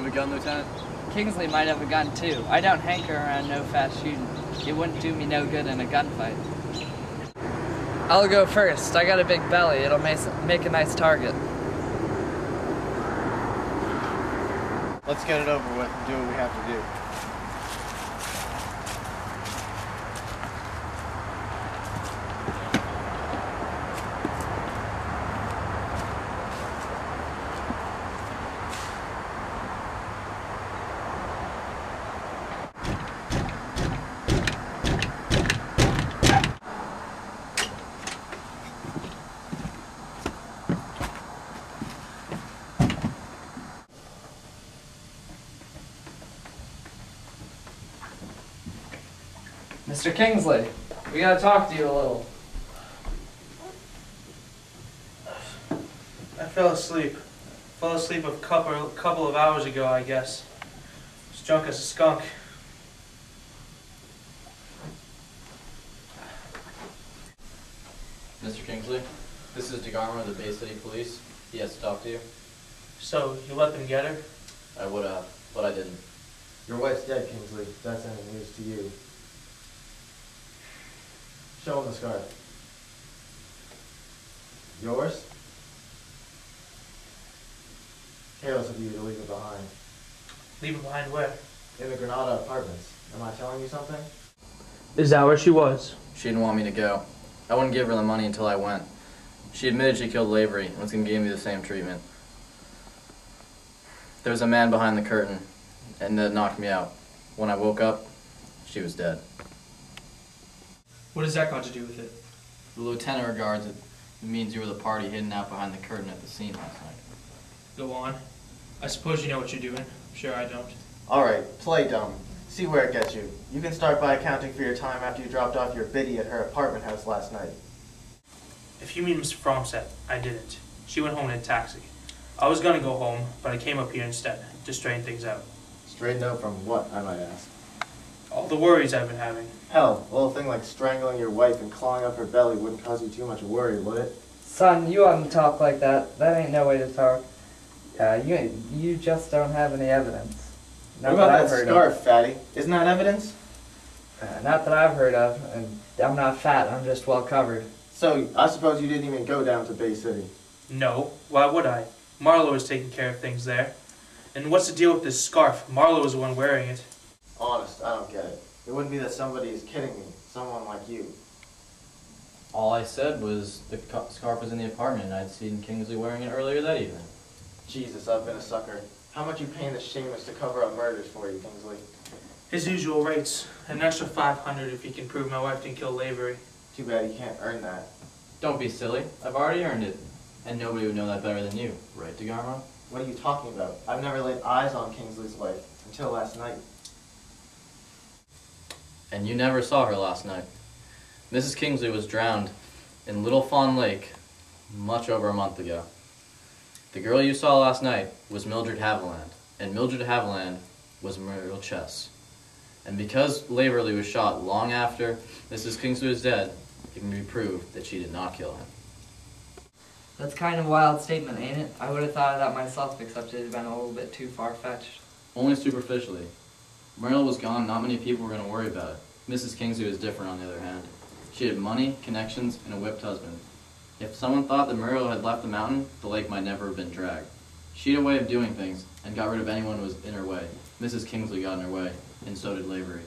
have a gun, Lieutenant? Kingsley might have a gun too. I don't hanker around no fast shooting. It wouldn't do me no good in a gunfight. I'll go first. I got a big belly. It'll make a nice target. Let's get it over with and do what we have to do. Mr. Kingsley, we gotta talk to you a little. I fell asleep. Fell asleep a couple of hours ago, I guess. Was drunk as a skunk. Mr. Kingsley, this is DeGarmo of the Bay City Police. He has to talk to you. So, you let them get her? I would have, but I didn't. Your wife's dead, Kingsley. If that's any news to you. Show him the scarf. Yours? Careless of you to leave it behind. Leave her behind where? In the Granada Apartments. Am I telling you something? Is that where she was? She didn't want me to go. I wouldn't give her the money until I went. She admitted she killed Lavery and was going to give me the same treatment. There was a man behind the curtain, and that knocked me out. When I woke up, she was dead. What has that got to do with it? The lieutenant regards it means you were the party hidden out behind the curtain at the scene last night. Go on. I suppose you know what you're doing. I'm sure I don't. Alright, play dumb. See where it gets you. You can start by accounting for your time after you dropped off your biddy at her apartment house last night. If you mean Mr. Fromset, I didn't. She went home in a taxi. I was gonna go home, but I came up here instead, to straighten things out. Straightened out from what, I might ask? All the worries I've been having. Hell, a little thing like strangling your wife and clawing up her belly wouldn't cause you too much worry, would it? Son, you oughtn't talk like that. That ain't no way to talk. You just don't have any evidence. What about that scarf, fatty? Isn't that evidence? Not that I've heard of. And I'm not fat. I'm just well covered. So, I suppose you didn't even go down to Bay City. No, why would I? Marlowe is taking care of things there. And what's the deal with this scarf? Marlowe was the one wearing it. Honest, I don't get it. It wouldn't be that somebody is kidding me. Someone like you. All I said was the scarf was in the apartment and I'd seen Kingsley wearing it earlier that evening. Jesus, I've been a sucker. How much you paying the shameless to cover up murders for you, Kingsley? His usual rates. An extra $500 if he can prove my wife didn't kill Lavery. Too bad you can't earn that. Don't be silly. I've already earned it. And nobody would know that better than you. Right, DeGarmo? What are you talking about? I've never laid eyes on Kingsley's wife until last night. And you never saw her last night. Mrs. Kingsley was drowned in Little Fawn Lake much over a month ago. The girl you saw last night was Mildred Haviland, and Mildred Haviland was Muriel Chess. And because Laverly was shot long after Mrs. Kingsley was dead, it can be proved that she did not kill him. That's kind of a wild statement, ain't it? I would have thought of that myself, except it had been a little bit too far-fetched. Only superficially. Muriel was gone, not many people were going to worry about it. Mrs. Kingsley was different, on the other hand. She had money, connections, and a whipped husband. If someone thought that Muriel had left the mountain, the lake might never have been dragged. She had a way of doing things, and got rid of anyone who was in her way. Mrs. Kingsley got in her way, and so did Lavery.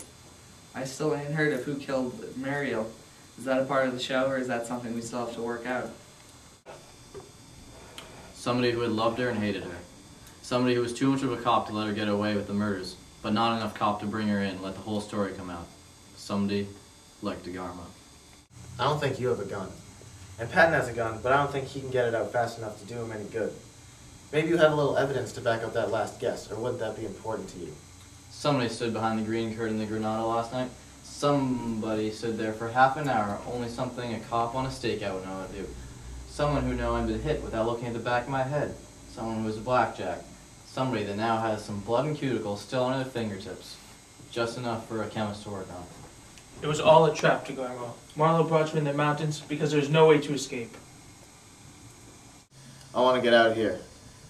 I still ain't heard of who killed Muriel. Is that a part of the show, or is that something we still have to work out? Somebody who had loved her and hated her. Somebody who was too much of a cop to let her get away with the murders, but not enough cop to bring her in and let the whole story come out. Somebody like DeGarmo. I don't think you have a gun. And Patton has a gun, but I don't think he can get it out fast enough to do him any good. Maybe you have a little evidence to back up that last guess, or wouldn't that be important to you? Somebody stood behind the green curtain in the Granada last night. Somebody stood there for half an hour, only something a cop on a stakeout would know how to do. Someone who knew I'd been hit without looking at the back of my head. Someone who was a blackjack. Somebody that now has some blood and cuticles still on their fingertips. Just enough for a chemist to work on. It was all a trap, DeGarmo. Marlowe brought you in the mountains because there's no way to escape. I want to get out of here.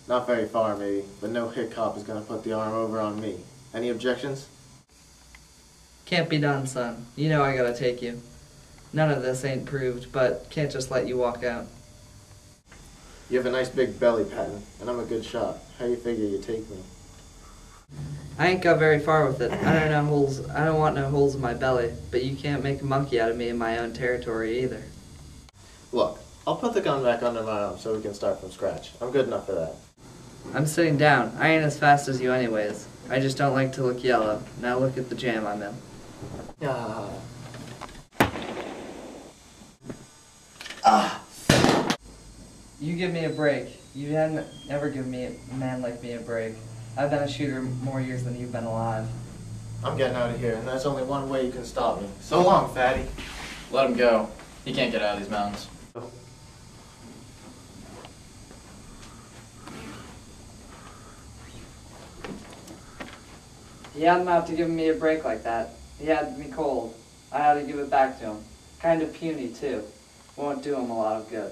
Not very far, maybe, but no hick cop is gonna put the arm over on me. Any objections? Can't be done, son. You know I gotta take you. None of this ain't proved, but can't just let you walk out. You have a nice big belly, Patton, and I'm a good shot. How you figure you take me? I ain't got very far with it. I don't want no holes in my belly, but you can't make a monkey out of me in my own territory either. Look, I'll put the gun back under my arm so we can start from scratch. I'm good enough for that. I'm sitting down. I ain't as fast as you anyways. I just don't like to look yellow. Now look at the jam I'm in. Ah. You give me a break. You hadn't ever given me a man like me a break. I've been a shooter more years than you've been alive. I'm getting out of here, and there's only one way you can stop me. So long, fatty. Let him go. He can't get out of these mountains. He hadn't have to give me a break like that. He had me cold. I had to give it back to him. Kind of puny, too. Won't do him a lot of good.